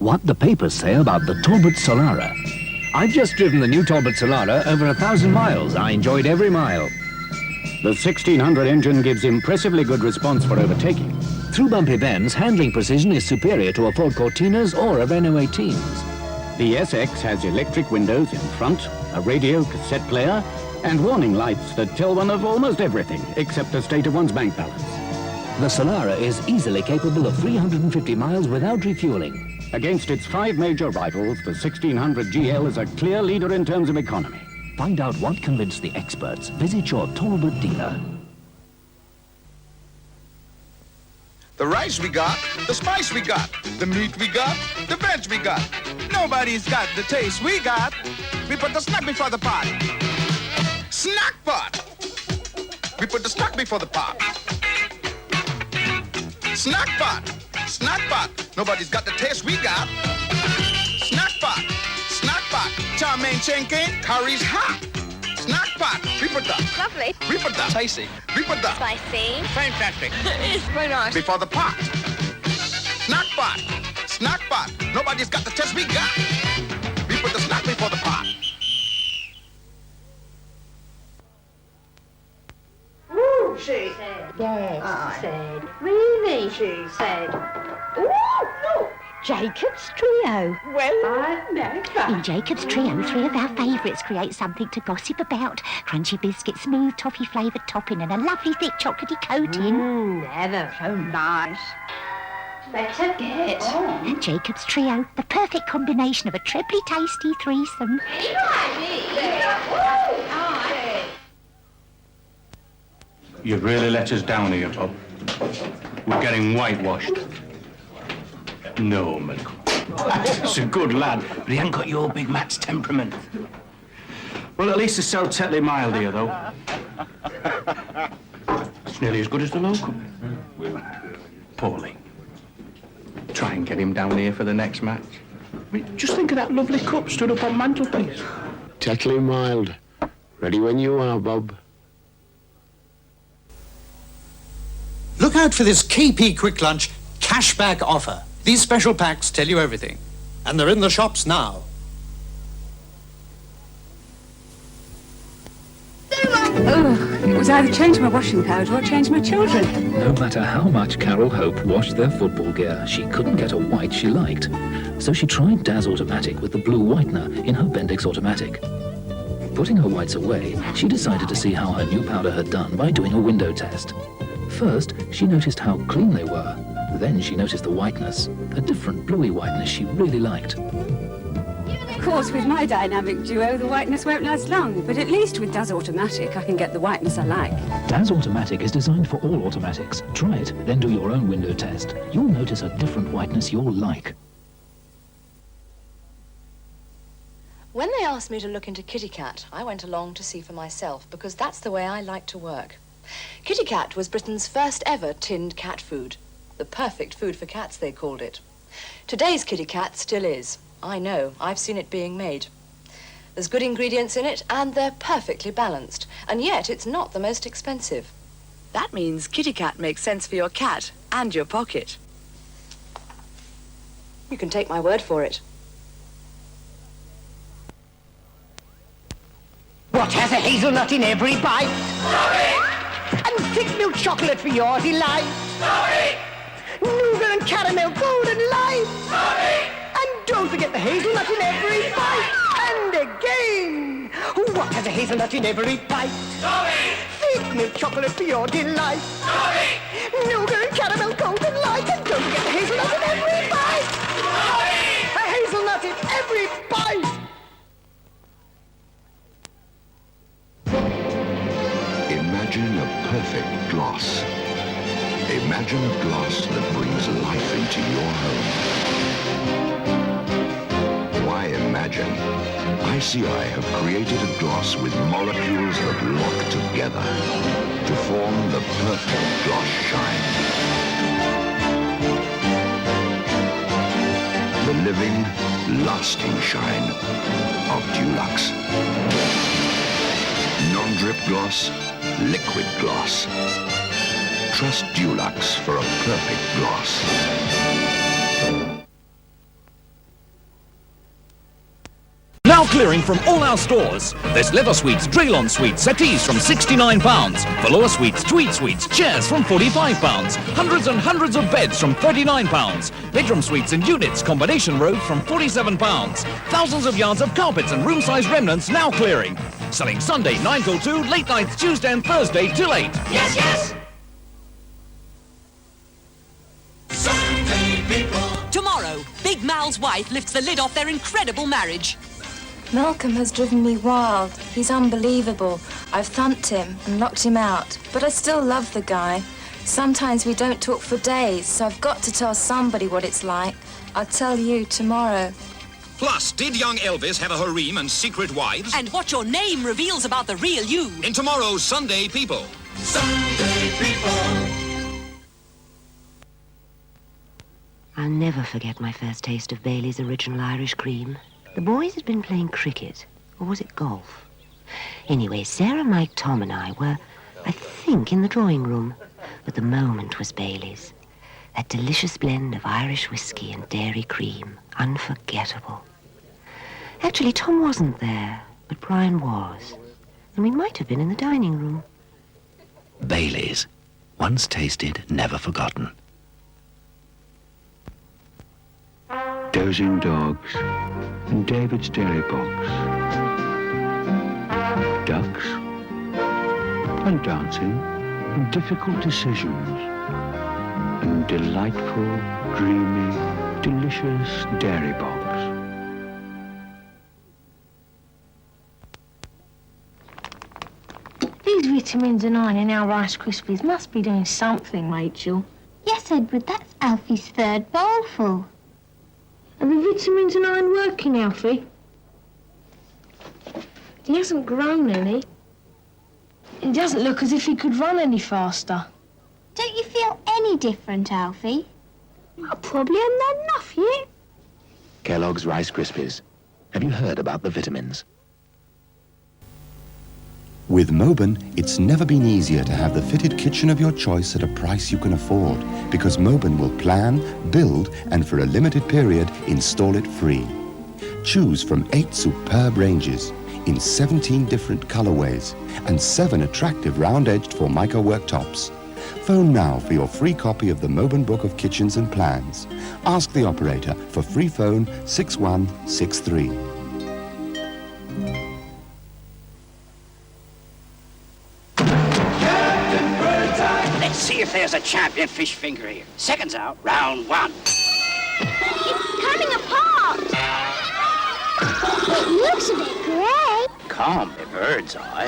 what the papers say about the Talbot Solara. I've just driven the new Talbot Solara over 1,000 miles. I enjoyed every mile. The 1600 engine gives impressively good response for overtaking. Through bumpy bends, handling precision is superior to a Ford Cortinas or a Renault 18s. The SX has electric windows in front, a radio cassette player, and warning lights that tell one of almost everything, except the state of one's bank balance. The Solara is easily capable of 350 miles without refueling. Against its 5 major rivals, the 1600 GL is a clear leader in terms of economy. Find out what convinced the experts. Visit your Talbot dealer. The rice we got, the spice we got, the meat we got, the veg we got. Nobody's got the taste we got. We put the snack before the pot. Snack pot. We put the snack before the pot. Snack pot. Snack pot. Nobody's got the taste we got. Snack pot. Snack pot. Chow mein chinking, curry's hot. Snack pot. We put the... Lovely. We put the... Tasty. We put the... Spicy. Fantastic. It's very nice. Before the pot. Snack pot. Snack pot. Nobody's got the taste we got. We put the snack before the pot. Ooh, she said. Yes, she said. Really, she said. Ooh, look. Jacob's Trio. Well, I never. In Jacob's Trio, 3 of our favourites create something to gossip about. Crunchy biscuit, smooth toffee-flavoured topping and a lovely thick chocolatey coating. Never so nice. Better get. And Jacob's Trio, the perfect combination of a trebly tasty threesome. You've really let us down here, Bob. We're getting whitewashed. No, Malcolm. He's a good lad, but he ain't got your big Matt's temperament. Well, at least it's so tetly mild here, though. It's nearly as good as the local. Poorly. Try and get him down here for the next match. I mean, just think of that lovely cup stood up on mantelpiece. Tetly mild. Ready when you are, Bob. Look out for this KP Quick Lunch cashback offer. These special packs tell you everything. And they're in the shops now. It was either change my washing powder or change my children. No matter how much Carol Hope washed their football gear, she couldn't get a white she liked. So she tried Daz Automatic with the blue whitener in her Bendix Automatic. Putting her whites away, she decided to see how her new powder had done by doing a window test. First, she noticed how clean they were. Then she noticed the whiteness, a different bluey whiteness she really liked. Of course, with my dynamic duo, the whiteness won't last long, but at least with Daz Automatic, I can get the whiteness I like. Daz Automatic is designed for all automatics. Try it, then do your own window test. You'll notice a different whiteness you'll like. When they asked me to look into Kitty Cat, I went along to see for myself, because that's the way I like to work. Kitty Cat was Britain's first ever tinned cat food. The perfect food for cats, they called it. Today's Kitty Cat still is. I know, I've seen it being made. There's good ingredients in it, and they're perfectly balanced. And yet, it's not the most expensive. That means Kitty Cat makes sense for your cat and your pocket. You can take my word for it. What has a hazelnut in every bite? Sorry! And thick milk chocolate for your delight. Sorry! Nougat and caramel golden light. Sorry! And don't forget the hazelnut in every bite. And again. What has a hazelnut in every bite? Sorry! Thick milk chocolate for your delight. Sorry! Nougat and caramel golden light. And don't forget the hazelnut in every bite. Sorry! A hazelnut in every bite. Imagine a perfect gloss. Imagine a gloss that brings life into your home. Why imagine? ICI have created a gloss with molecules that lock together to form the perfect gloss shine. The living, lasting shine of Dulux. Non-drip gloss, liquid gloss. Trust Dulux for a perfect gloss. Now clearing from all our stores. There's leather suites, Draylon suites, settees from £69. Velour suites, tweed suites, chairs from £45. Hundreds and hundreds of beds from £39. Bedroom suites and units, combination robes from £47. Thousands of yards of carpets and room-size remnants now clearing. Selling Sunday 9 till 2, late nights Tuesday and Thursday till 8. Yes, yes! Tomorrow, Big Mal's wife lifts the lid off their incredible marriage. Malcolm has driven me wild. He's unbelievable. I've thumped him and locked him out, but I still love the guy. Sometimes we don't talk for days, so I've got to tell somebody what it's like. I'll tell you tomorrow. Plus, did young Elvis have a harem and secret wives? And what your name reveals about the real you. In tomorrow's Sunday People. Sunday People. I'll never forget my first taste of Bailey's Original Irish Cream. The boys had been playing cricket, or was it golf? Anyway, Sarah, Mike, Tom and I were, I think, in the drawing room. But the moment was Bailey's. That delicious blend of Irish whiskey and dairy cream. Unforgettable. Actually, Tom wasn't there, but Brian was. And we might have been in the dining room. Bailey's. Once tasted, never forgotten. Dozing dogs and David's dairy box. Ducks and dancing and difficult decisions and delightful, dreamy, delicious dairy box. These vitamins and iron in our Rice Krispies must be doing something, Rachel. Yes, Edward, that's Alfie's third bowlful. Are the vitamins and iron working, Alfie? He hasn't grown any. He doesn't look as if he could run any faster. Don't you feel any different, Alfie? I probably haven't had enough yet. Kellogg's Rice Krispies. Have you heard about the vitamins? With Mobin, it's never been easier to have the fitted kitchen of your choice at a price you can afford, because Mobin will plan, build, and for a limited period, install it free. Choose from 8 superb ranges in 17 different colorways and 7 attractive round-edged Formica worktops. Phone now for your free copy of the Mobin Book of Kitchens and Plans. Ask the operator for free phone 6163. Let's see if there's a champion fish finger here. Seconds out, round 1. It's coming apart! It looks a bit grey. Calm, me bird's eye.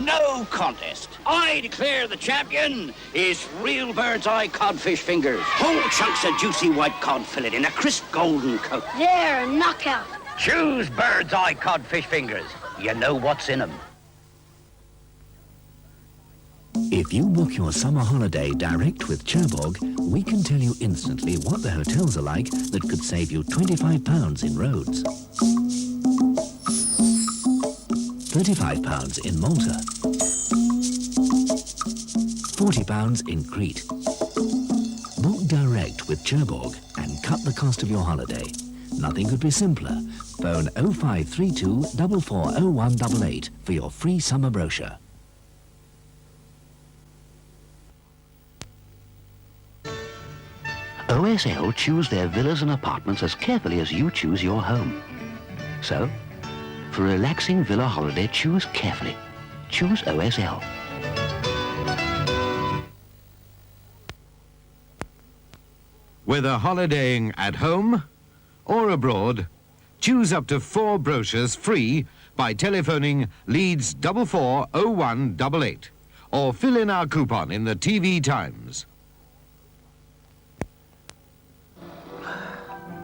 No contest. I declare the champion is real bird's eye codfish fingers. Whole chunks of juicy white cod fillet in a crisp golden coat. They're a knockout. Choose bird's eye codfish fingers. You know what's in them. If you book your summer holiday direct with Cherbourg, we can tell you instantly what the hotels are like that could save you £25 in Rhodes, £35 in Malta, £40 in Crete. Book direct with Cherbourg and cut the cost of your holiday. Nothing could be simpler. Phone 0532 440188 for your free summer brochure. OSL choose their villas and apartments as carefully as you choose your home. So, for a relaxing villa holiday, choose carefully. Choose OSL. Whether holidaying at home or abroad, choose up to 4 brochures free by telephoning Leeds 440188 or fill in our coupon in the TV Times.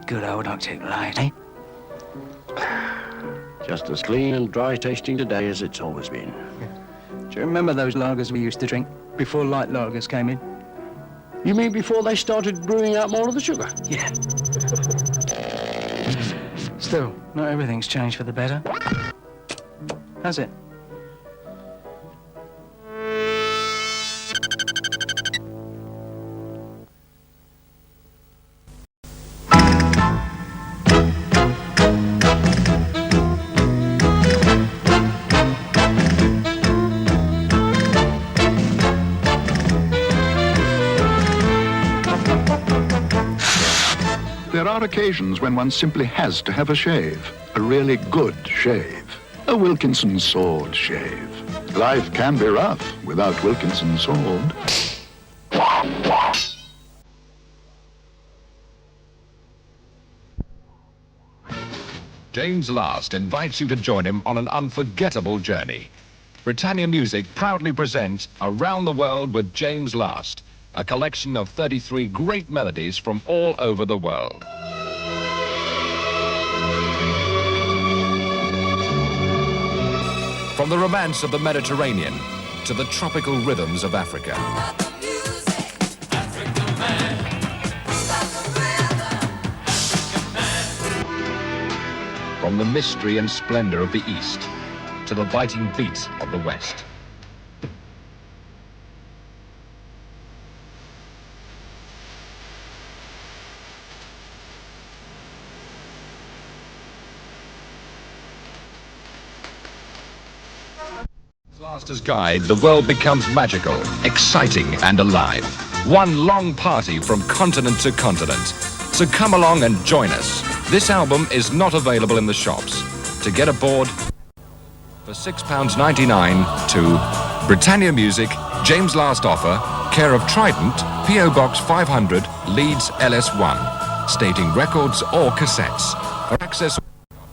Good old Arctic Light, eh? Just as clean and dry tasting today as it's always been. Do you remember those lagers we used to drink before light lagers came in? You mean before they started brewing out more of the sugar? Yeah. Still, not everything's changed for the better. Has it? There are occasions when one simply has to have a shave. A really good shave. A Wilkinson Sword shave. Life can be rough without Wilkinson Sword. James Last invites you to join him on an unforgettable journey. Britannia Music proudly presents Around the World with James Last, a collection of 33 great melodies from all over the world. From the romance of the Mediterranean to the tropical rhythms of Africa. From the mystery and splendor of the East to the biting beat of the West. Master's Guide, the world becomes magical, exciting and alive. One long party from continent to continent. So come along and join us. This album is not available in the shops. To get aboard for £6.99 to Britannia Music, James Last Offer, care of Trident, P.O. Box 500, Leeds LS1, stating records or cassettes. For access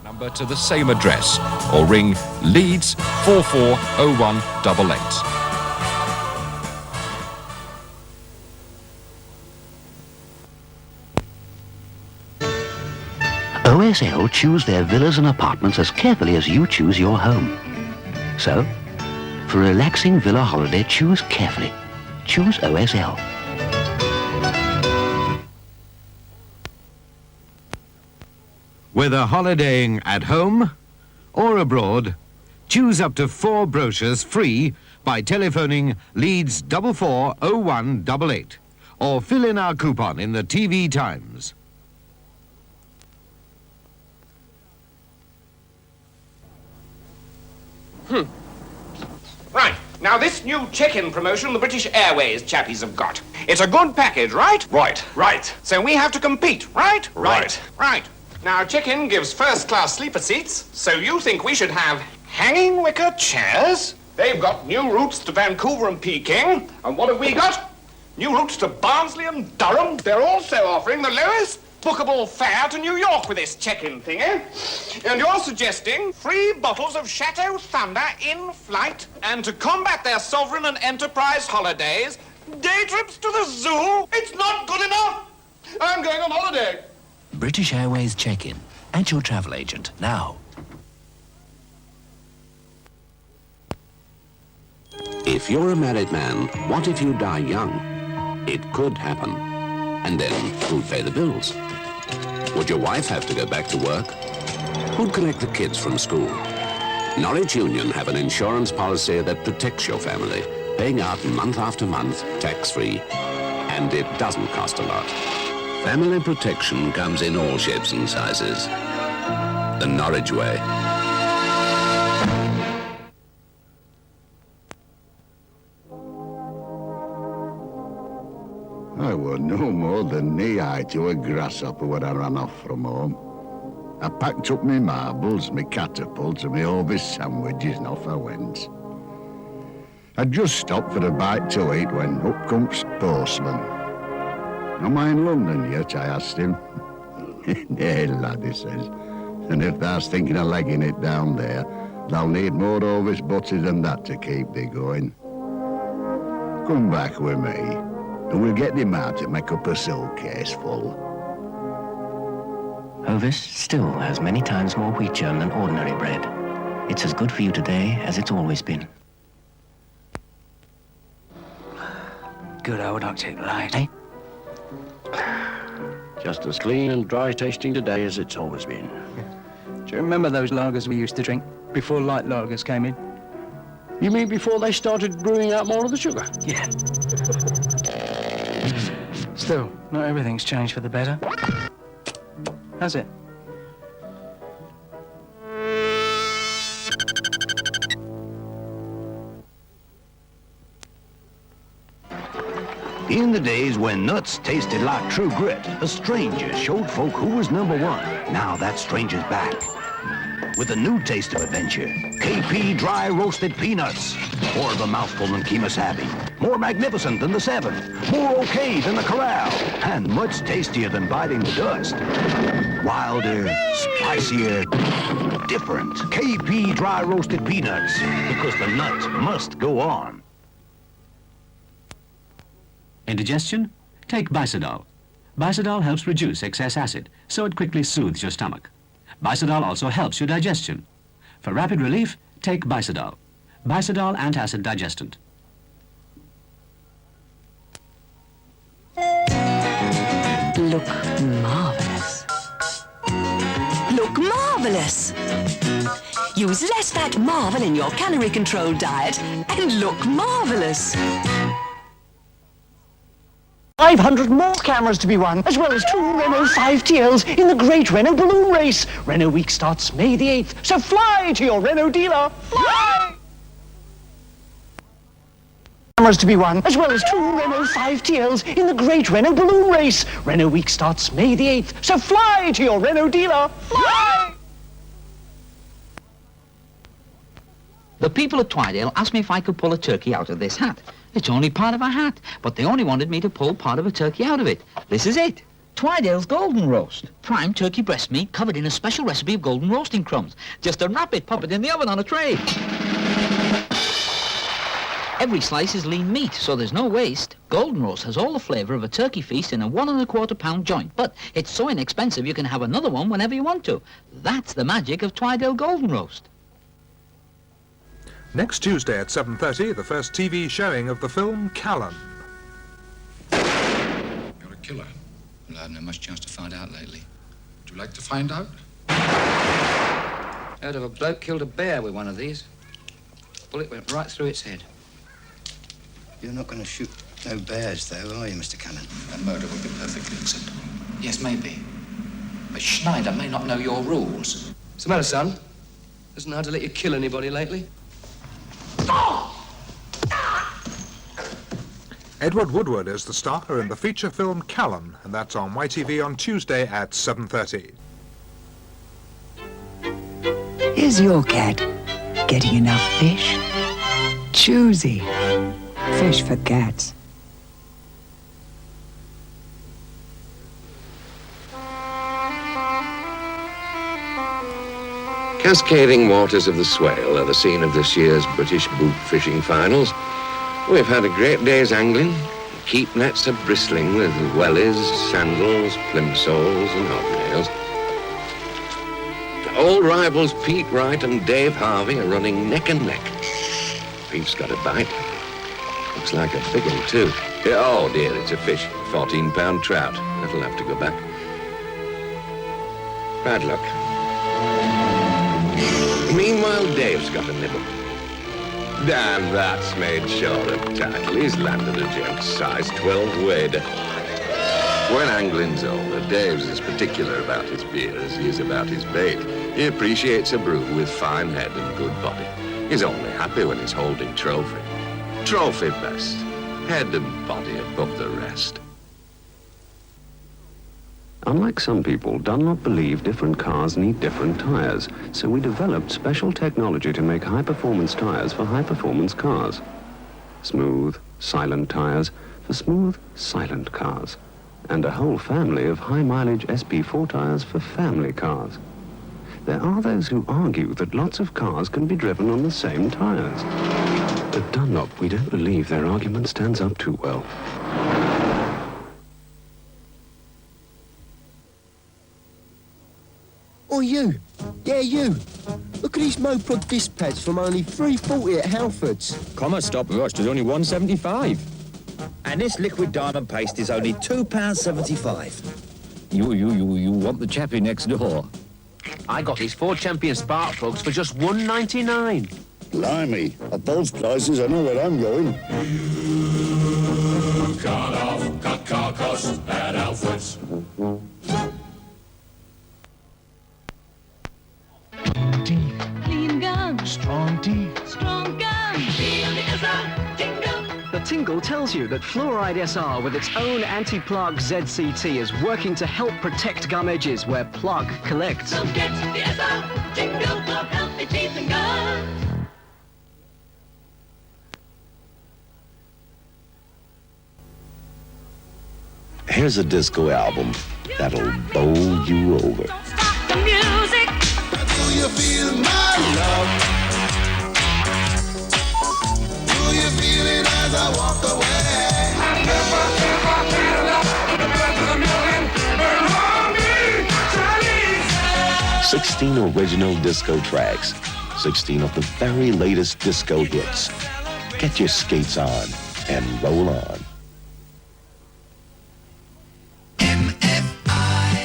number to the same address or ring Leeds 440188. OSL choose their villas and apartments as carefully as you choose your home. So, for a relaxing villa holiday, choose carefully. Choose OSL. Whether holidaying at home or abroad, choose up to 4 brochures free by telephoning Leeds 440188 or fill in our coupon in the TV Times. Right, now this new check-in promotion the British Airways chappies have got. It's a good package, right? Right. Right. So we have to compete, right? Right. Right. Now, check-in gives first-class sleeper seats, so you think we should have hanging wicker chairs? They've got new routes to Vancouver and Peking. And what have we got? New routes to Barnsley and Durham. They're also offering the lowest bookable fare to New York with this check-in thing, eh? And you're suggesting free bottles of Chateau Thunder in flight, and to combat their sovereign and enterprise holidays, day trips to the zoo? It's not good enough! I'm going on holiday. British Airways check-in. At your travel agent now. If you're a married man, what if you die young? It could happen. And then, who'd pay the bills? Would your wife have to go back to work? Who'd collect the kids from school? Norwich Union have an insurance policy that protects your family, paying out month after month, tax-free. And it doesn't cost a lot. Family protection comes in all shapes and sizes. The Norwich way. I were no more than knee-high to a grasshopper when I ran off from home. I packed up me marbles, me catapults and me Ovis sandwiches and off I went. I just stopped for a bite to eat when up comes postman. Am I in London yet, I asked him. Nay, lad, he says. And if thou's thinking of legging it down there, they'll need more Ovis butters than that to keep thee going. Come back with me, and we'll get him out to make up a silk case full. Ovis still has many times more wheat germ than ordinary bread. It's as good for you today as it's always been. Good old Arctic Lite, eh? Just as clean and dry tasting today as it's always been. Do you remember those lagers we used to drink before light lagers came in? You mean before they started brewing out more of the sugar? Yeah. Still, not everything's changed for the better. Has it? In the days when nuts tasted like true grit, a stranger showed folk who was number one. Now that stranger's back with a new taste of adventure. KP dry roasted peanuts. More of a mouthful than Kemosabe. More magnificent than the Seven. More okay than the Corral. And much tastier than biting the dust. Wilder, spicier, different. KP dry roasted peanuts. Because the nut must go on. Indigestion? Take BiSoDol. BiSoDol helps reduce excess acid, so it quickly soothes your stomach. BiSoDol also helps your digestion. For rapid relief, take BiSoDol. BiSoDol antacid digestant. Look marvellous. Look marvellous. Use less fat marvel in your calorie-controlled diet and look marvellous. 500 more cameras to be won, as well as 2 Renault 5TLs in the Great Renault Balloon Race. Renault Week starts May the 8th, so fly to your Renault dealer. Fly! Cameras to be won, as well as 2 Renault 5TLs in the Great Renault Balloon Race. Renault Week starts May the 8th, so fly to your Renault dealer. Fly! The people at Twidale asked me if I could pull a turkey out of this hat. It's only part of a hat, but they only wanted me to pull part of a turkey out of it. This is it. Twidale's Golden Roast. Prime turkey breast meat covered in a special recipe of golden roasting crumbs. Just unwrap it, pop it in the oven on a tray. Every slice is lean meat, so there's no waste. Golden Roast has all the flavour of a turkey feast in a 1 1/4 pound joint, but it's so inexpensive you can have another one whenever you want to. That's the magic of Twidale Golden Roast. Next Tuesday at 7:30, the first TV showing of the film Callan. You're a killer. Well, I haven't had much chance to find out lately. Would you like to find out? Heard of a bloke killed a bear with one of these. Bullet went right through its head. You're not going to shoot no bears, though, are you, Mr. Callan? A murder would be perfectly acceptable. Yes, maybe. But Schneider may not know your rules. What's the matter, son? Doesn't know how to let you kill anybody lately? Edward Woodward is the star in the feature film Callan, and that's on YTV on Tuesday at 7:30. Is your cat getting enough fish? Choosy. Fish for cats. Cascading waters of the Swale are the scene of this year's British boot fishing finals. We've had a great day's angling. Keep nets are bristling with wellies, sandals, plimsolls and hobnails. Old rivals Pete Wright and Dave Harvey are running neck and neck. Pete's got a bite. Looks like a big one, too. Oh, dear, it's a fish. 14-pound trout. That'll have to go back. Bad luck. Meanwhile, Dave's got a nibble. Damn, that's made sure of tackle. He's landed a gent size 12 wader. When angling's over, Dave's as particular about his beer as he is about his bait. He appreciates a brew with fine head and good body. He's only happy when he's holding trophy. Trophy best. Head and body above the rest. Unlike some people, Dunlop believed different cars need different tires, so we developed special technology to make high-performance tires for high-performance cars. Smooth, silent tires for smooth, silent cars. And a whole family of high-mileage SP4 tires for family cars. There are those who argue that lots of cars can be driven on the same tires. At Dunlop, we don't believe their argument stands up too well. Oh, you. Yeah, you. Look at these Mopod disc pads from only $3.40 at Halfords. Come on, stop rush. There's only $1.75. And this liquid diamond paste is only £2.75. You want the chappie next door? I got these Ford Champion spark plugs for just $1.99. Blimey, at those prices, I know where I'm going. Cut car costs at Halfords. Clean gum. Strong teeth. Strong gum. Feel the jingle. The tingle tells you that Fluoride SR with its own anti-plug ZCT is working to help protect gum edges where plug collects. So get the SR jingle for healthy teeth and gums. Here's a disco album that'll bowl you over. The music. Do you feel my love? Do you feel it as I walk away? I never had enough. The breath of a million burn on me, Chinese. 16 original disco tracks. 16 of the very latest disco hits. Get your skates on and roll on.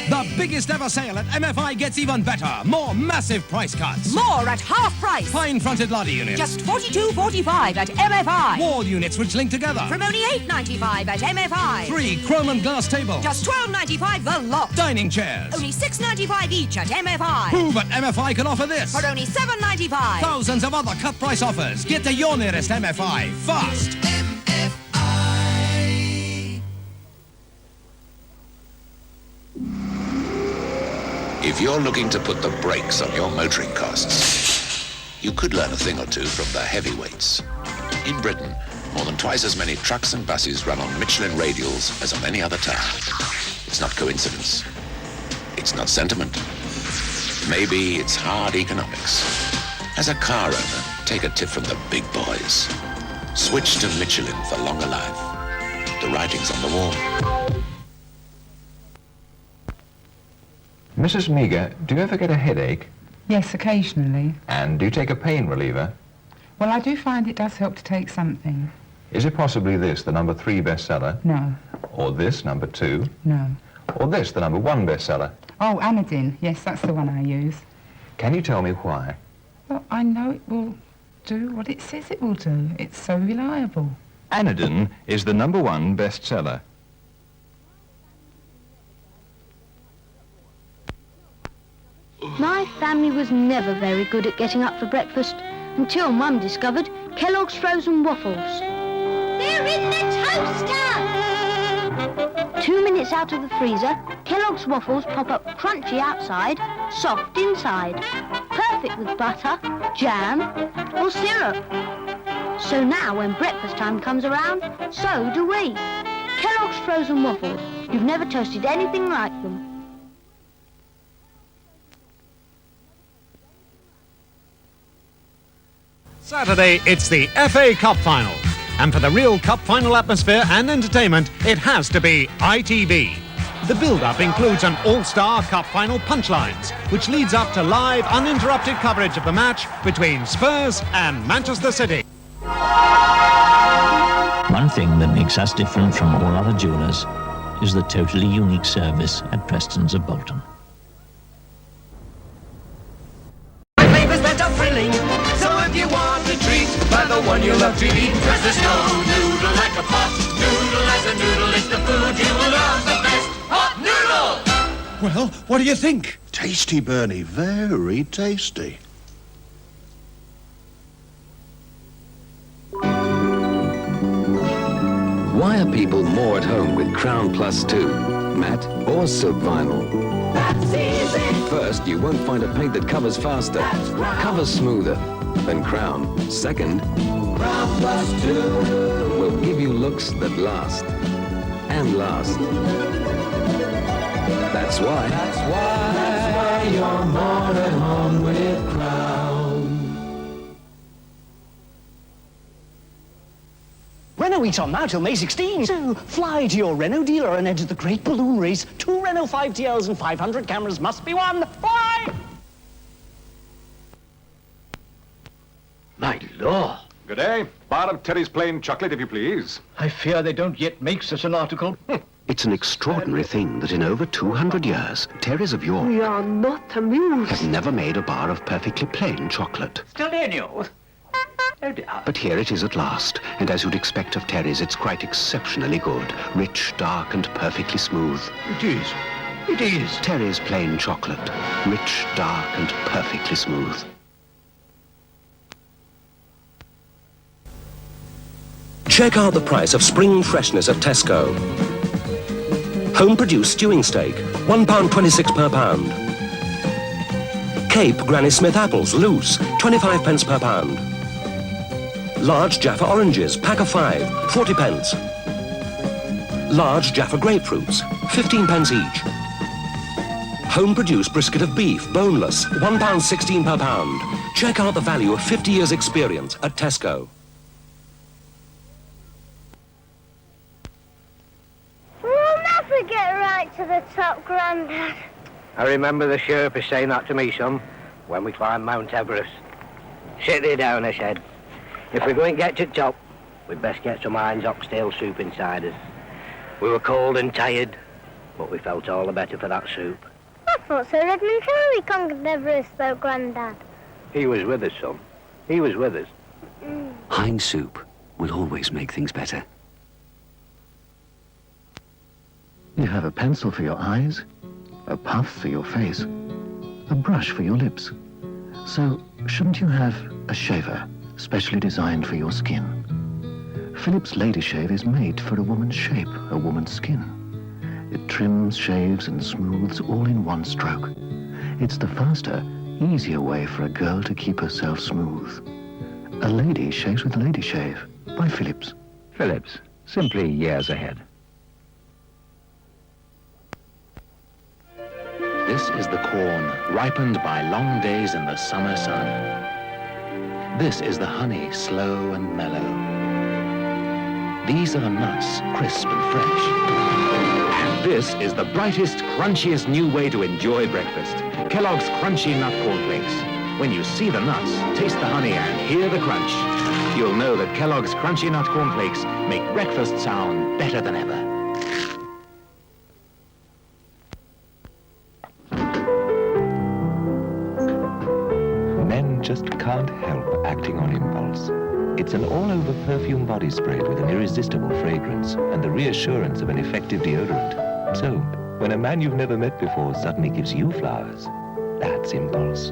The biggest ever sale at MFI gets even better. More massive price cuts. More at half price. Pine-fronted ladder units. Just $42.45 at MFI. Wall units which link together. From only $8.95 at MFI. 3 chrome and glass tables. Just $12.95 the lot. Dining chairs. Only $6.95 each at MFI. Who but MFI can offer this? For only $7.95. Thousands of other cut price offers. Get to your nearest MFI fast. If you're looking to put the brakes on your motoring costs, you could learn a thing or two from the heavyweights. In Britain, more than twice as many trucks and buses run on Michelin radials as on any other tire. It's not coincidence. It's not sentiment. Maybe it's hard economics. As a car owner, take a tip from the big boys. Switch to Michelin for longer life. The writing's on the wall. Mrs. Meager, do you ever get a headache? Yes, occasionally. And do you take a pain reliever? Well, I do find it does help to take something. Is it possibly this, the number 3 bestseller? No. Or this, number 2? No. Or this, the number 1 bestseller? Oh, Anadin. Yes, that's the one I use. Can you tell me why? Well, I know it will do what it says it will do. It's so reliable. Anadin is the number 1 bestseller. My family was never very good at getting up for breakfast until Mum discovered Kellogg's frozen waffles. They're in the toaster! 2 minutes out of the freezer, Kellogg's waffles pop up crunchy outside, soft inside. Perfect with butter, jam, or syrup. So now when breakfast time comes around, so do we. Kellogg's frozen waffles. You've never toasted anything like them. Saturday, it's the FA Cup Final. And for the real Cup Final atmosphere and entertainment, it has to be ITV. The build-up includes an all-star Cup Final punchlines, which leads up to live, uninterrupted coverage of the match between Spurs and Manchester City. One thing that makes us different from all other jewellers is the totally unique service at Preston's of Bolton. My flavor's better filling, so if you want a treat, buy the one you love to eat. Cause there's no noodle like a pot noodle. As a noodle, it's the food you will love the best. Hot noodle! Well, what do you think? Tasty, Bernie, very tasty. Why are people more at home with Crown Plus 2, matte or silk vinyl? That's easy! First, you won't find a paint that covers faster, covers smoother than Crown. Second, Crown Plus 2 will give you looks that last and last. That's why you're more at home with Crown. Renault week's on now till May 16. So fly to your Renault dealer and enter the great balloon race. 2 Renault 5TLs and 500 cameras must be won. Fly! My lord. Good day. Bar of Terry's plain chocolate, if you please. I fear they don't yet make such an article. It's an extraordinary thing that in over 200 years, Terry's of York We are not amused. have never made a bar of perfectly plain chocolate. Still in you? Oh dear. But here it is at last, and as you'd expect of Terry's, it's quite exceptionally good. Rich, dark, and perfectly smooth. It is. It is. Terry's plain chocolate. Rich, dark, and perfectly smooth. Check out the price of spring freshness at Tesco. Home-produced stewing steak, £1.26 per pound. Cape Granny Smith apples, loose, 25 pence per pound. Large Jaffa oranges, pack of 5, 40 pence. Large Jaffa grapefruits, 15 pence each. Home-produced brisket of beef, boneless, £1.16 per pound. Check out the value of 50 years' experience at Tesco. We'll never get right to the top, Grandad. I remember the Sherpa saying that to me, son, when we climbed Mount Everest. Sit thee down, I said. If we're going to get to the top, we'd best get some Heinz oxtail soup inside us. We were cold and tired, but we felt all the better for that soup. I thought Sir Edmund Hillary conquered Everest, though, Grandad. He was with us, son. He was with us. Heinz soup will always make things better. You have a pencil for your eyes, a puff for your face, a brush for your lips. So, shouldn't you have a shaver specially designed for your skin? Philips Lady Shave is made for a woman's shape, a woman's skin. It trims, shaves, and smooths all in one stroke. It's the faster, easier way for a girl to keep herself smooth. A lady shaves with Lady Shave by Philips. Philips, simply years ahead. This is the corn, ripened by long days in the summer sun. This is the honey, slow and mellow. These are the nuts, crisp and fresh. And this is the brightest, crunchiest new way to enjoy breakfast. Kellogg's Crunchy Nut Cornflakes. When you see the nuts, taste the honey, and hear the crunch, you'll know that Kellogg's Crunchy Nut Cornflakes make breakfast sound better than ever. Men just can't help acting on impulse. It's an all-over perfume body spray with an irresistible fragrance and the reassurance of an effective deodorant. So, when a man you've never met before suddenly gives you flowers, that's impulse.